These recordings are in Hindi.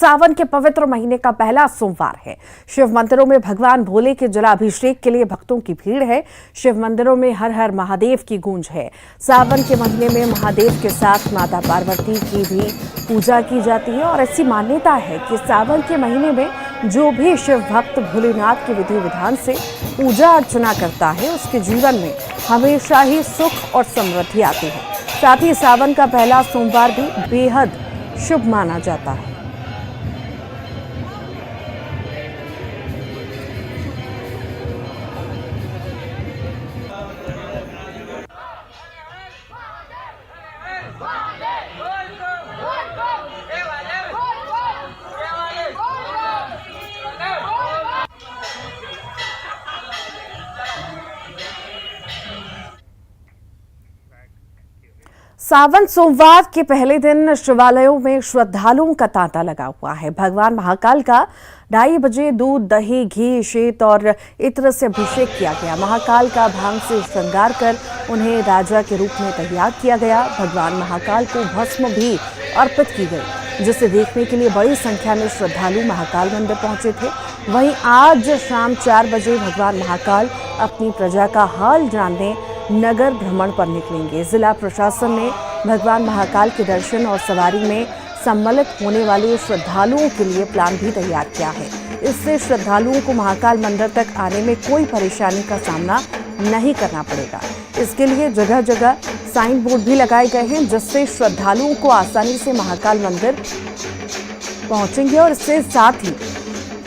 सावन के पवित्र महीने का पहला सोमवार है। शिव मंदिरों में भगवान भोले के जलाभिषेक के लिए भक्तों की भीड़ है। शिव मंदिरों में हर हर महादेव की गूंज है। सावन के महीने में महादेव के साथ माता पार्वती की भी पूजा की जाती है और ऐसी मान्यता है कि सावन के महीने में जो भी शिव भक्त भोलेनाथ के विधि विधान से पूजा अर्चना करता है उसके जीवन में हमेशा ही सुख और समृद्धि आती है। साथ ही सावन का पहला सोमवार भी बेहद शुभ माना जाता है। सावन सोमवार के पहले दिन शिवालयों में श्रद्धालुओं का तांता लगा हुआ है। भगवान महाकाल का 2:30 बजे दूध, दही, घी, शेत और इत्र से अभिषेक किया गया। महाकाल का भांग से श्रृंगार कर उन्हें राजा के रूप में तैयार किया गया। भगवान महाकाल को भस्म भी अर्पित की गई, जिसे देखने के लिए बड़ी संख्या में श्रद्धालु महाकाल मंदिर पहुंचे थे। वहीं आज शाम 4 बजे भगवान महाकाल अपनी प्रजा का हाल जानने नगर भ्रमण पर निकलेंगे। जिला प्रशासन ने भगवान महाकाल के दर्शन और सवारी में सम्मिलित होने वाले श्रद्धालुओं के लिए प्लान भी तैयार किया है। इससे श्रद्धालुओं को महाकाल मंदिर तक आने में कोई परेशानी का सामना नहीं करना पड़ेगा। इसके लिए जगह जगह साइन बोर्ड भी लगाए गए हैं, जिससे श्रद्धालुओं को आसानी से महाकाल मंदिर पहुंचेंगे और इसके साथ ही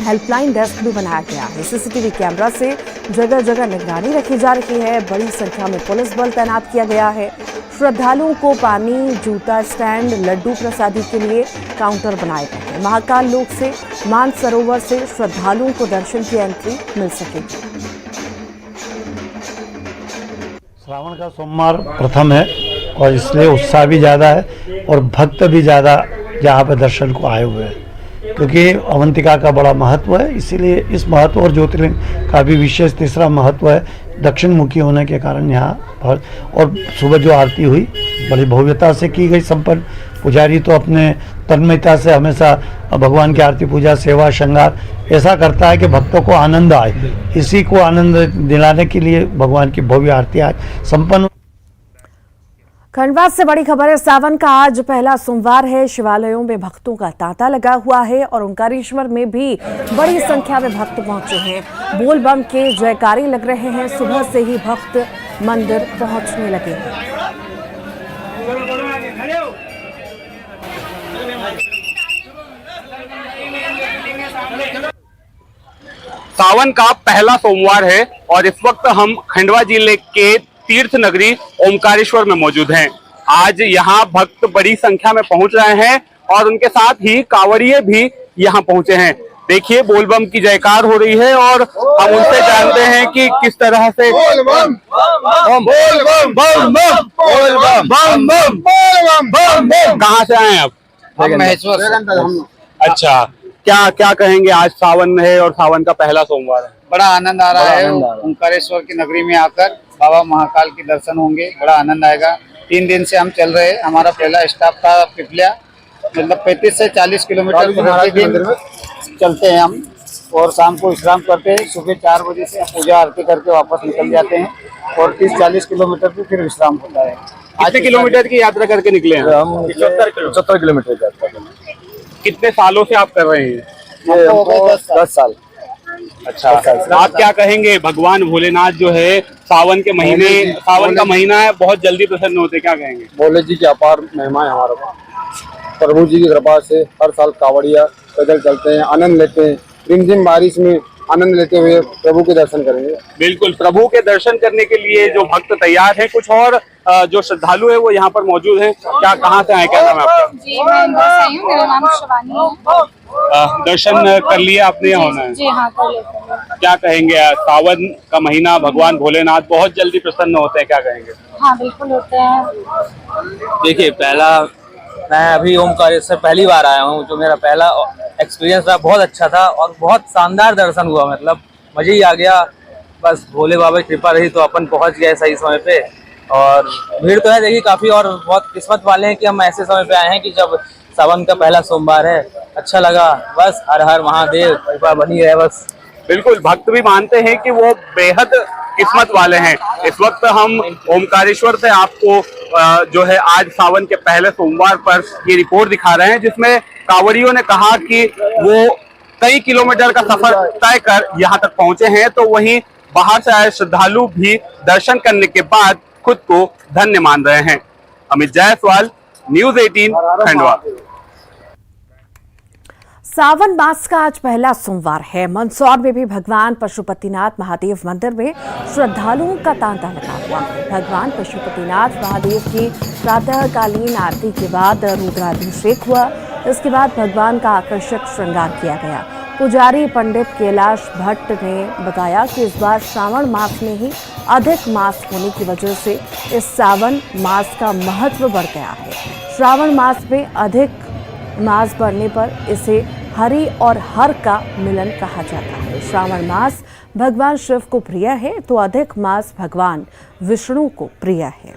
हेल्पलाइन डेस्क भी बनाया गया है। सीसीटीवी कैमरा से जगह जगह निगरानी रखी जा रही है। बड़ी संख्या में पुलिस बल तैनात किया गया है। श्रद्धालुओं को पानी, जूता स्टैंड, लड्डू प्रसादी के लिए काउंटर बनाए गए हैं। महाकाल लोक से मानसरोवर से श्रद्धालुओं को दर्शन की एंट्री मिल सकेगी। श्रावण का सोमवार प्रथम है और इसलिए उत्साह भी ज़्यादा है और भक्त भी ज़्यादा यहाँ पे दर्शन को आए हुए हैं, क्योंकि अवंतिका का बड़ा महत्व है। इसीलिए इस महत्व और ज्योतिर्लिंग का भी विशेष तीसरा महत्व है। दक्षिण मुखी होने के कारण यहाँ और सुबह जो आरती हुई बड़ी भव्यता से की गई संपन्न। पुजारी तो अपने तन्मयता से हमेशा भगवान की आरती, पूजा, सेवा, श्रृंगार ऐसा करता है कि भक्तों को आनंद आए। इसी को आनंद दिलाने के लिए भगवान की भव्य आरती आज संपन्न। खंडवा से बड़ी खबर है। सावन का आज पहला सोमवार है। शिवालयों में भक्तों का तांता लगा हुआ है और ओंकारेश्वर में भी बड़ी संख्या में भक्त पहुंचे हैं। बोल बम के जयकारे लग रहे हैं। सुबह से ही भक्त मंदिर पहुंचने लगे हैं। सावन का पहला सोमवार है और इस वक्त हम खंडवा जिले के तीर्थ नगरी ओंकारेश्वर में मौजूद हैं। आज यहाँ भक्त बड़ी संख्या में पहुंच रहे हैं और उनके साथ ही कांवड़िए भी यहाँ पहुंचे हैं। देखिए, बोलबम की जयकार हो रही है और हम उनसे जानते हैं कि किस तरह से कहाँ से आए आप? महेश्वर। अच्छा, क्या क्या कहेंगे? आज सावन है और सावन का पहला सोमवार है। बड़ा आनंद आ रहा है। ओंकारेश्वर की नगरी में आकर बाबा महाकाल के दर्शन होंगे, बड़ा आनंद आएगा। 3 दिन से हम चल रहे हैं। हमारा पहला स्टॉप था पिपलिया, मतलब 35 से 40 किलोमीटर प्रतिदिन चलते हैं हम और शाम को विश्राम करते हैं। सुबह 4 बजे से पूजा आरती करके वापस निकल जाते हैं और 30-40 किलोमीटर पे फिर विश्राम होता है। कितने किलोमीटर की यात्रा करके निकले हैं? हम 75 किलोमीटर जाते हैं। कितने सालों से आप कर रहे हैं? 10 साल। अच्छा, आप क्या कहेंगे? भगवान भोलेनाथ जो है सावन के महीने, सावन का महीना है, बहुत जल्दी प्रसन्न होते, क्या कहेंगे? भोले जी की अपार महिमा है हमारे पास। प्रभु जी की कृपा से हर साल कांवड़िया पैदल चलते हैं, आनंद लेते हैं। रिमझिम बारिश में आनंद लेते हुए प्रभु के दर्शन करेंगे। बिल्कुल, प्रभु के दर्शन करने के लिए जो भक्त तैयार हैं, कुछ और जो श्रद्धालु है वो यहाँ पर मौजूद हैं। क्या, कहाँ से आए, क्या नाम है आपका? जी, मैं इंदौर से हूँ, मेरा नाम शिवानी है। दर्शन कर लिए आपने? यहाँ होना है। जी हाँ, कर लेते हैं। क्या कहेंगे? सावन का महीना, भगवान भोलेनाथ बहुत जल्दी प्रसन्न होते हैं, क्या कहेंगे? हाँ, बिल्कुल होते हैं। देखिए, मैं अभी ओंकारेश्वर पहली बार आया हूँ। जो मेरा पहला एक्सपीरियंस रहा बहुत अच्छा था और बहुत शानदार दर्शन हुआ। मतलब मजा ही आ गया। बस भोले बाबा की कृपा रही तो अपन पहुँच गए सही समय पे। और भीड़ तो है देखिए काफी, और बहुत किस्मत वाले हैं कि हम ऐसे समय पे आए हैं कि जब सावन का पहला सोमवार है, अच्छा लगा। बस हर हर महादेव, कृपा बनी रहे बस। बिल्कुल, भक्त भी मानते हैं कि वो बेहद किस्मत वाले हैं। इस वक्त हम ओमकारेश्वर से आपको जो है आज सावन के पहले सोमवार पर ये रिपोर्ट दिखा रहे हैं, जिसमें कांवड़ियों ने कहा कि वो कई किलोमीटर का सफर तय कर यहाँ तक पहुंचे हैं, तो वहीं बाहर से आए श्रद्धालु भी दर्शन करने के बाद खुद को धन्य मान रहे हैं। अमित जायसवाल, न्यूज़ 18 खंडवा। सावन मास का आज पहला सोमवार है। मंदसौर में भी भगवान पशुपतिनाथ महादेव मंदिर में श्रद्धालुओं का तांता लगा हुआ है। भगवान पशुपतिनाथ महादेव की प्रातःकालीन आरती के बाद रुद्राभिषेक हुआ। इसके बाद भगवान का आकर्षक श्रृंगार किया गया। पुजारी पंडित कैलाश भट्ट ने बताया कि इस बार श्रावण मास में ही अधिक मास होने की वजह से इस सावन मास का महत्व बढ़ गया है। श्रावण मास में अधिक मास बढ़ने पर इसे हरि और हर का मिलन कहा जाता है। श्रावण मास भगवान शिव को प्रिय है तो अधिक मास भगवान विष्णु को प्रिय है।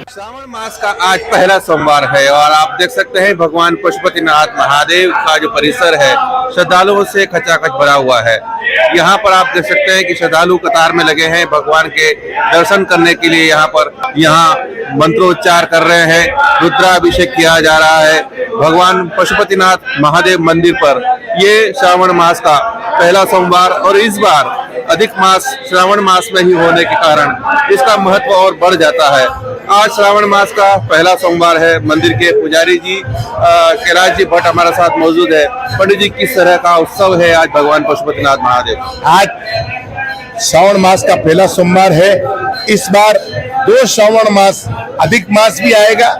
श्रावण मास का आज पहला सोमवार है और आप देख सकते हैं भगवान पशुपतिनाथ महादेव का जो परिसर है श्रद्धालुओं से खचाखच भरा हुआ है। यहाँ पर आप देख सकते हैं कि श्रद्धालु कतार में लगे हैं भगवान के दर्शन करने के लिए। यहाँ मंत्रोच्चार कर रहे हैं, रुद्राभिषेक किया जा रहा है भगवान पशुपतिनाथ महादेव मंदिर पर। ये श्रावण मास का पहला सोमवार और इस बार अधिक मास श्रावण मास में ही होने के कारण इसका महत्व और बढ़ जाता है। आज श्रावण मास का पहला सोमवार है। मंदिर के पुजारी जी कैलाश जी भट्ट हमारे साथ मौजूद है। पंडित जी, किस तरह का उत्सव है आज भगवान पशुपतिनाथ महादेव? आज श्रावण मास का पहला सोमवार है। इस बार 2 श्रावण मास अधिक मास भी आएगा,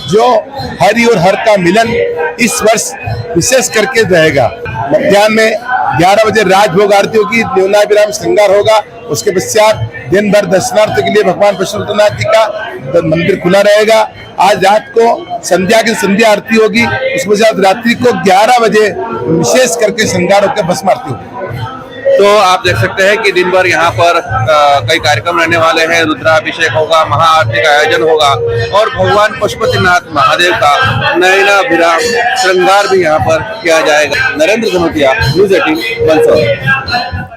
जो हरि और हर का मिलन इस वर्ष विशेष करके रहेगा। मध्याह्न में 11 बजे राजभोग आरती होगी, न्यूनाभिराम श्रृंगार होगा। उसके पश्चात दिन भर दर्शनार्थ के लिए भगवान पशुपतिनाथ जी का मंदिर खुला रहेगा। आज रात को संध्या आरती होगी। उसके पश्चात रात्रि को 11 बजे विशेष करके श्रृंगार होकर भस्म आरती होगी। तो आप देख सकते हैं कि दिन भर यहाँ पर कई कार्यक्रम रहने वाले हैं। रुद्राभिषेक होगा, महाआरती का आयोजन होगा और भगवान पशुपतिनाथ महादेव का नयनाभिराम श्रृंगार भी यहाँ पर किया जाएगा। नरेंद्र धनोतिया, न्यूज़ 18 मंदसौर।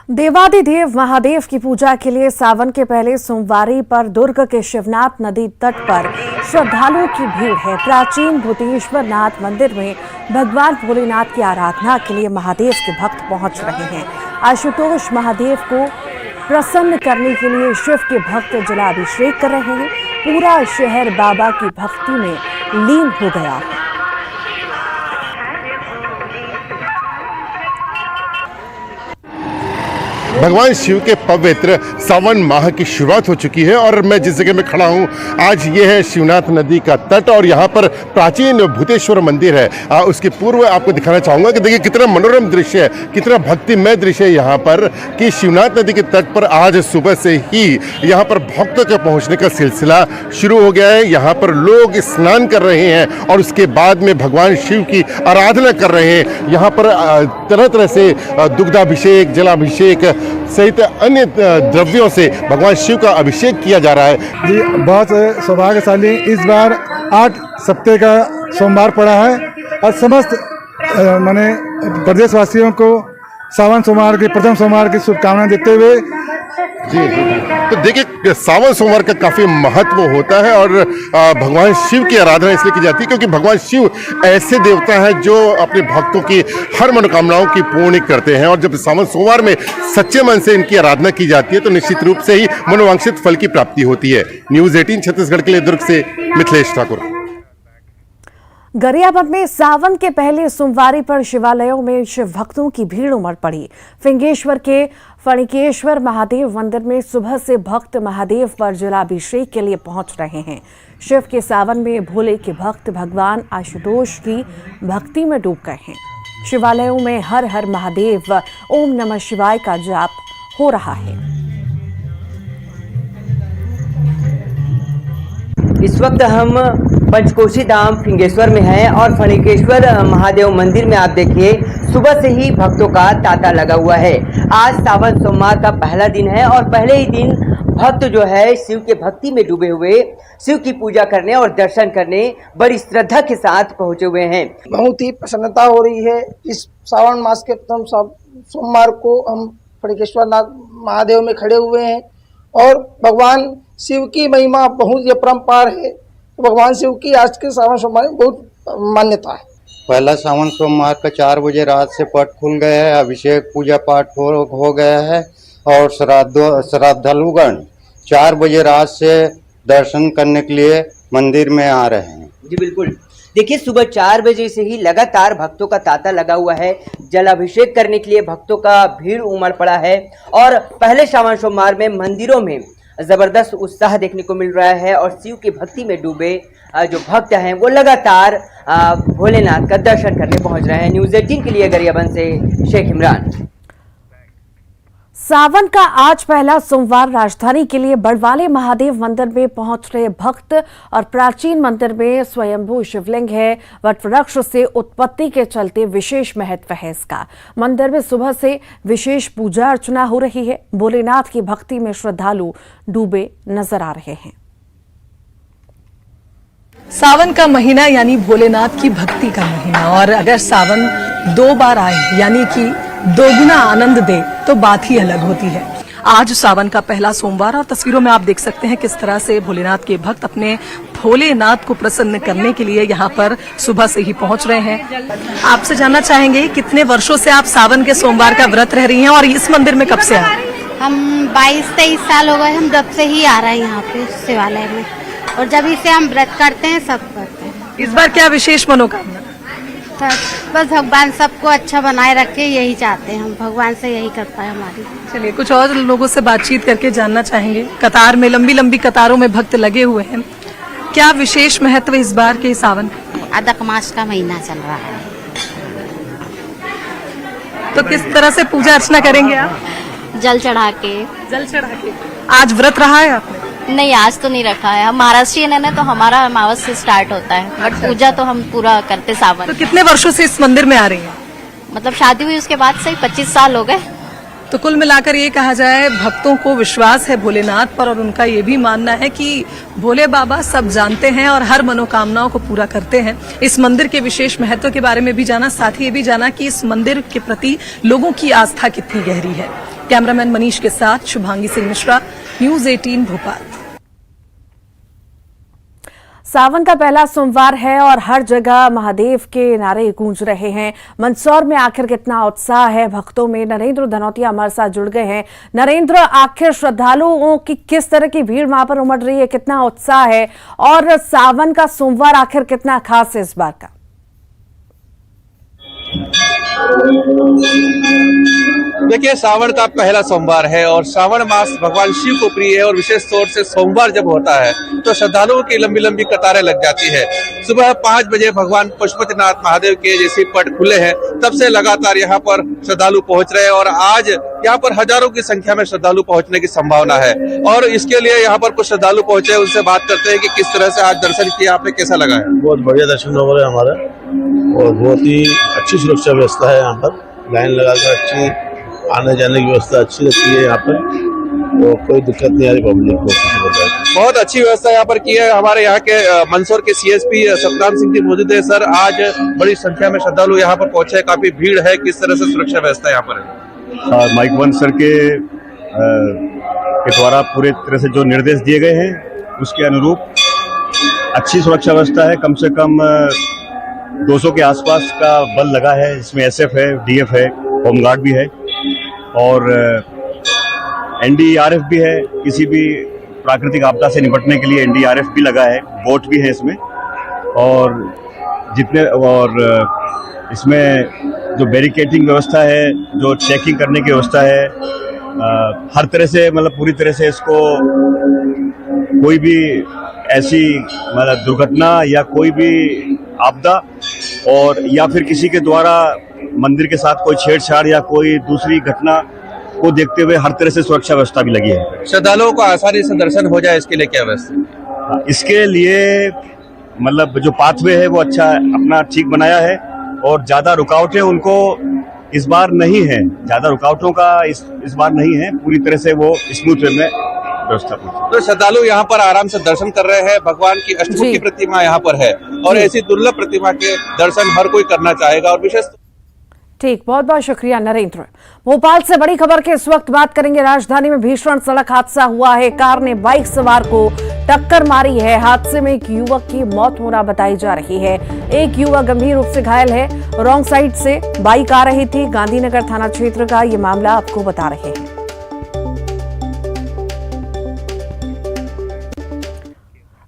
देवादिदेव महादेव की पूजा के लिए सावन के पहले सोमवारी पर दुर्ग के शिवनाथ नदी तट पर श्रद्धालुओं की भीड़ है। प्राचीन भूतेश्वर नाथ मंदिर में भगवान भोलेनाथ की आराधना के लिए महादेव के भक्त पहुंच रहे हैं। आशुतोष महादेव को प्रसन्न करने के लिए शिव के भक्त जलाभिषेक कर रहे हैं। पूरा शहर बाबा की भक्ति में लीन हो गया है। भगवान शिव के पवित्र सावन माह की शुरुआत हो चुकी है और मैं जिस जगह में खड़ा हूँ आज ये है शिवनाथ नदी का तट और यहाँ पर प्राचीन भूतेश्वर मंदिर है। उसके पूर्व आपको दिखाना चाहूँगा कि देखिए कितना मनोरम दृश्य है, कितना भक्तिमय दृश्य है यहाँ पर कि शिवनाथ नदी के तट पर आज सुबह से ही यहाँ पर भक्तों के पहुँचने का सिलसिला शुरू हो गया है। यहाँ पर लोग स्नान कर रहे हैं और उसके बाद में भगवान शिव की आराधना कर रहे हैं। यहाँ पर तरह तरह से दुग्धाभिषेक, जलाभिषेक सहित अन्य द्रव्यों से भगवान शिव का अभिषेक किया जा रहा है। जी, बहुत सौभाग्यशाली इस बार 8 सप्ताह का सोमवार पड़ा है और समस्त माने प्रदेशवासियों को सावन सोमवार के प्रथम सोमवार की शुभकामनाएं देते हुए जी तो देखिए सावन सोमवार का काफी महत्व होता है और भगवान शिव की आराधना इसलिए की जाती है क्योंकि भगवान शिव ऐसे देवता हैं जो अपने भक्तों की हर मनोकामनाओं की पूर्ण करते हैं और जब सावन सोमवार में सच्चे मन से इनकी आराधना की जाती है तो निश्चित रूप से ही मनोवांछित फल की प्राप्ति होती है। न्यूज़ 18 छत्तीसगढ़ के लिए दुर्ग से मिथिलेश ठाकुर। गरियाबंद में सावन के पहले सोमवारी पर शिवालयों में शिव भक्तों की भीड़ उमड़ पड़ी। फिंगेश्वर के फणिकेश्वर महादेव मंदिर में सुबह से भक्त महादेव पर जलाभिषेक के लिए पहुंच रहे हैं। शिव के सावन में भोले के भक्त भगवान आशुतोष की भक्ति में डूब गए हैं। शिवालयों में हर हर महादेव, ओम नमः शिवाय का जाप हो रहा है। इस वक्त हम पंचकोशी धाम फिंगेश्वर में हैं और फणिकेश्वर महादेव मंदिर में आप देखिए सुबह से ही भक्तों का तांता लगा हुआ है। आज सावन सोमवार का पहला दिन है और पहले ही दिन भक्त जो है शिव के भक्ति में डूबे हुए शिव की पूजा करने और दर्शन करने बड़ी श्रद्धा के साथ पहुंचे हुए हैं। बहुत ही प्रसन्नता हो रही है। इस श्रावण मास के प्रथम सोमवार को हम फणिकेश्वर नाथ महादेव में खड़े हुए हैं और भगवान शिव की महिमा बहुत ही अपरंपार है। भगवान शिव की आज के श्रावण सोमवार में बहुत मान्यता है। पहला सावन सोमवार का 4 बजे रात से पट खुल गया है, अभिषेक पूजा पाठ हो गया है और श्रद्धालुगण 4 बजे रात से दर्शन करने के लिए मंदिर में आ रहे हैं। जी बिल्कुल, देखिए सुबह 4 बजे से ही लगातार भक्तों का तांता लगा हुआ है। जलाभिषेक करने के लिए भक्तों का भीड़ उमड़ पड़ा है और पहले श्रावण सोमवार में मंदिरों में जबरदस्त उत्साह देखने को मिल रहा है और शिव की भक्ति में डूबे जो भक्त हैं वो लगातार भोलेनाथ का दर्शन करने पहुंच रहे हैं। न्यूज़ 18 के लिए गरियाबंद से शेख इमरान। सावन का आज पहला सोमवार राजधानी के लिए बड़वाले महादेव मंदिर में पहुंच रहे भक्त और प्राचीन मंदिर में स्वयंभू शिवलिंग है। वट वृक्ष से उत्पत्ति के चलते विशेष महत्व है इसका। मंदिर में सुबह से विशेष पूजा अर्चना हो रही है। भोलेनाथ की भक्ति में श्रद्धालु डूबे नजर आ रहे हैं। सावन का महीना यानी भोलेनाथ की भक्ति का महीना, और अगर सावन 2 बार आए यानी कि दोगुना आनंद दे तो बात ही अलग होती है। आज सावन का पहला सोमवार और तस्वीरों में आप देख सकते हैं किस तरह से भोलेनाथ के भक्त अपने भोलेनाथ को प्रसन्न करने के लिए यहाँ पर सुबह से ही पहुँच रहे हैं। आपसे जानना चाहेंगे कितने वर्षों से आप सावन के सोमवार का व्रत रह रही हैं और इस मंदिर में कब से आ रही हैं? हम 22-23 साल हो गए, हम जब से ही आ रहे हैं यहाँ पे शिवालय में, और जब से हम व्रत करते हैं, सब करते हैं। इस बार क्या विशेष मनोकामना? बस भगवान सबको अच्छा बनाए रखे, यही चाहते हैं हम, भगवान से यही करता है हमारी। चलिए कुछ और लोगों से बातचीत करके जानना चाहेंगे। कतार में लंबी लंबी कतारों में भक्त लगे हुए हैं, क्या विशेष महत्व इस बार के सावन? अधिक मास का महीना चल रहा है, तो किस तरह से पूजा अर्चना करेंगे आप? जल चढ़ा के। आज व्रत रहा है आपने? नहीं, आज तो नहीं रखा है। हम महाराष्ट्रीयन है ना, तो हमारा अमावस से स्टार्ट होता है, बट पूजा तो हम पूरा करते सावन। तो कितने वर्षों से इस मंदिर में आ रही हैं? मतलब शादी हुई उसके बाद से 25 साल हो गए। तो कुल मिलाकर ये कहा जाए भक्तों को विश्वास है भोलेनाथ पर, और उनका ये भी मानना है कि भोले बाबा सब जानते हैं और हर मनोकामनाओं को पूरा करते हैं। इस मंदिर के विशेष महत्व के बारे में भी जाना, साथ ही ये भी जाना कि इस मंदिर के प्रति लोगों की आस्था कितनी गहरी है। कैमरामैन मनीष के साथ शुभांगी सिंह मिश्रा, न्यूज़ 18 भोपाल। सावन का पहला सोमवार है और हर जगह महादेव के नारे गूंज रहे हैं। मंदसौर में आखिर कितना उत्साह है भक्तों में। नरेंद्र धनौतिया हमारे साथ जुड़ गए हैं। नरेंद्र, आखिर श्रद्धालुओं की किस तरह की भीड़ वहां पर उमड़ रही है, कितना उत्साह है, और सावन का सोमवार आखिर कितना खास है इस बार का? देखिए, सावन का पहला सोमवार है और श्रावण मास भगवान शिव को प्रिय है और विशेष तौर से सोमवार जब होता है तो श्रद्धालुओं की लंबी लंबी कतारें लग जाती है। सुबह 5 बजे भगवान पशुपतिनाथ महादेव के जैसे पट खुले हैं, तब से लगातार यहाँ पर श्रद्धालु पहुंच रहे हैं और आज यहाँ पर हजारों की संख्या में श्रद्धालु पहुंचने की संभावना है। और इसके लिए यहाँ पर कुछ श्रद्धालु पहुंचे, उनसे बात करते हैं कि किस तरह से आज दर्शन किया, आपने कैसा लगा है? बहुत बढ़िया दर्शन हो रहे हैं हमारे, और बहुत ही अच्छी सुरक्षा व्यवस्था है यहाँ पर। लाइन लगाकर अच्छी आने जाने की व्यवस्था अच्छी रखी है यहाँ पर, और कोई दिक्कत नहीं आ रही पब्लिक को। बहुत अच्छी व्यवस्था यहाँ पर की है। हमारे यहाँ के मंदसौर के सीएसपी सतनाम सिंह जी मौजूद है। सर, आज बड़ी संख्या में श्रद्धालु यहाँ पर पहुंचे, काफी भीड़ है, किस तरह से सुरक्षा व्यवस्था यहाँ पर है? माइक वन सर के द्वारा पूरे तरह से जो निर्देश दिए गए हैं उसके अनुरूप अच्छी सुरक्षा व्यवस्था है। कम से कम 200 के आसपास का बल लगा है, इसमें एसएफ है, डीएफ है, होमगार्ड भी है और एनडीआरएफ भी है। किसी भी प्राकृतिक आपदा से निपटने के लिए एनडीआरएफ भी लगा है, बोट भी है इसमें, और इसमें जो बैरिकेडिंग व्यवस्था है, जो चेकिंग करने की व्यवस्था है, हर तरह से मतलब पूरी तरह से इसको कोई भी ऐसी मतलब दुर्घटना या कोई भी आपदा और या फिर किसी के द्वारा मंदिर के साथ कोई छेड़छाड़ या कोई दूसरी घटना को देखते हुए हर तरह से सुरक्षा व्यवस्था भी लगी है। श्रद्धालुओं को आसानी से दर्शन हो जाए, इसके लिए क्या व्यवस्था? इसके लिए मतलब जो पाथवे है वो अच्छा अपना ठीक बनाया है और ज्यादा रुकावटें उनको इस बार नहीं है, ज्यादा रुकावटों का इस बार नहीं है। पूरी तरह से वो स्मूथ वे में व्यवस्था पूछी। तो श्रद्धालु यहाँ पर आराम से दर्शन कर रहे हैं। भगवान की अष्टमुखी प्रतिमा यहाँ पर है और ऐसी दुर्लभ प्रतिमा के दर्शन हर कोई करना चाहेगा। और विशेष ठीक, बहुत बहुत शुक्रिया नरेंद्र। भोपाल से बड़ी खबर के इस वक्त बात करेंगे। राजधानी में भीषण सड़क हादसा हुआ है। कार ने बाइक सवार को टक्कर मारी है। हादसे में एक युवक की मौत होना बताई जा रही है। एक युवक गंभीर रूप से घायल है। रॉन्ग साइड से बाइक आ रही थी। गांधीनगर थाना क्षेत्र का ये मामला आपको बता रहे हैं।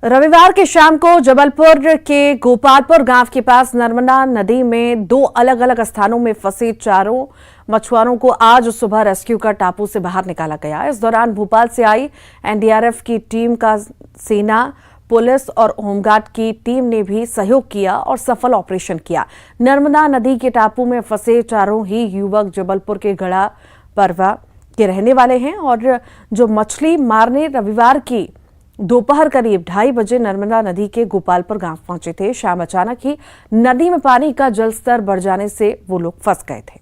रविवार की शाम को जबलपुर के गोपालपुर गांव के पास नर्मदा नदी में 2 अलग अलग स्थानों में फंसे 4 मछुआरों को आज सुबह रेस्क्यू कर टापू से बाहर निकाला गया। इस दौरान भोपाल से आई एनडीआरएफ की टीम का सेना, पुलिस और होमगार्ड की टीम ने भी सहयोग किया और सफल ऑपरेशन किया। नर्मदा नदी के टापू में फंसे 4 ही युवक जबलपुर के गढ़ा परवा के रहने वाले हैं और जो मछली मारने रविवार की दोपहर करीब 2:30 बजे नर्मदा नदी के गोपालपुर गांव पहुंचे थे। शाम अचानक ही नदी में पानी का जलस्तर बढ़ जाने से वो लोग फंस गए थे।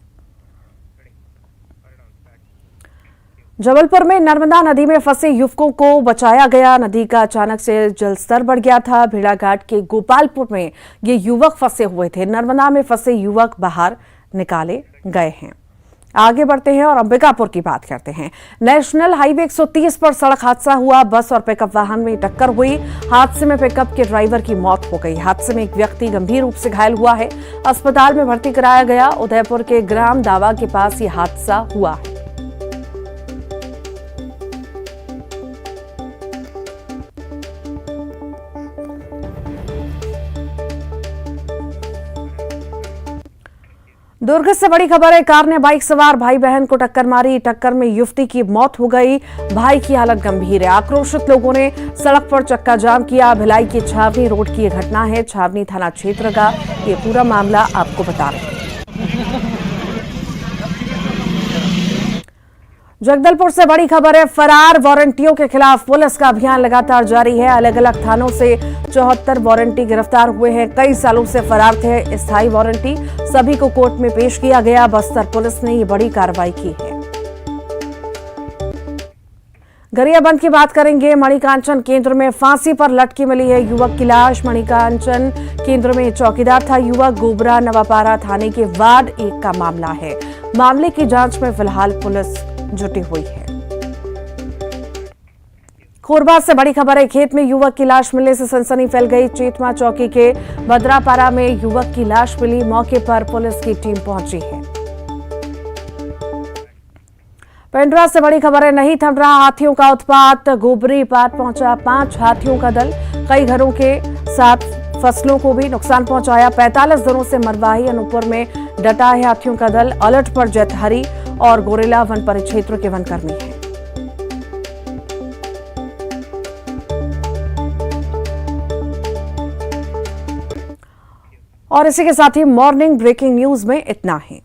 जबलपुर में नर्मदा नदी में फंसे युवकों को बचाया गया। नदी का अचानक से जलस्तर बढ़ गया था। भेड़ाघाट के गोपालपुर में ये युवक फंसे हुए थे। नर्मदा में फंसे युवक बाहर निकाले गए हैं। आगे बढ़ते हैं और अंबिकापुर की बात करते हैं। नेशनल हाईवे 130 पर सड़क हादसा हुआ। बस और पिकअप वाहन में टक्कर हुई। हादसे में पिकअप के ड्राइवर की मौत हो गई। हादसे में एक व्यक्ति गंभीर रूप से घायल हुआ है। अस्पताल में भर्ती कराया गया। उदयपुर के ग्राम दावा के पास यह हादसा हुआ है। दुर्ग से बड़ी खबर है। कार ने बाइक सवार भाई बहन को टक्कर मारी। टक्कर में युवती की मौत हो गई। भाई की हालत गंभीर है। आक्रोशित लोगों ने सड़क पर चक्का जाम किया। भिलाई की छावनी रोड की यह घटना है। छावनी थाना क्षेत्र का ये पूरा मामला आपको बता रहे हैं। जगदलपुर से बड़ी खबर है। फरार वारंटियों के खिलाफ पुलिस का अभियान लगातार जारी है। अलग अलग थानों से 74 वारंटी गिरफ्तार हुए हैं। कई सालों से फरार थे स्थायी वारंटी। सभी को कोर्ट में पेश किया गया। बस्तर पुलिस ने ये बड़ी कार्रवाई की है। गरियाबंद की बात करेंगे। मणिकांचन केंद्र में फांसी पर लटकी मिली है युवक की लाश। मणिकांचन केंद्र में चौकीदार था युवक। गोबरा नवापारा थाने के वार्ड 1 का मामला है। मामले की जांच में फिलहाल पुलिस जुटी हुई है। कोरबा से बड़ी खबर है। खेत में युवक की लाश मिलने से सनसनी फैल गई। चेतमा चौकी के बद्रापारा में युवक की लाश मिली। मौके पर पुलिस की टीम पहुंची है। पेंड्रा से बड़ी खबर है। नहीं थम रहा हाथियों का उत्पात। गोबरी पात पहुंचा 5 हाथियों का दल। कई घरों के साथ फसलों को भी नुकसान पहुंचाया। 45 दिनों से मरवाही अनूपपुर में डटा है हाथियों का दल। अलर्ट पर जैतहरी और गोरेला वन परिक्षेत्र के वनकर्मी हैं। और इसी के साथ ही मॉर्निंग ब्रेकिंग न्यूज में इतना ही।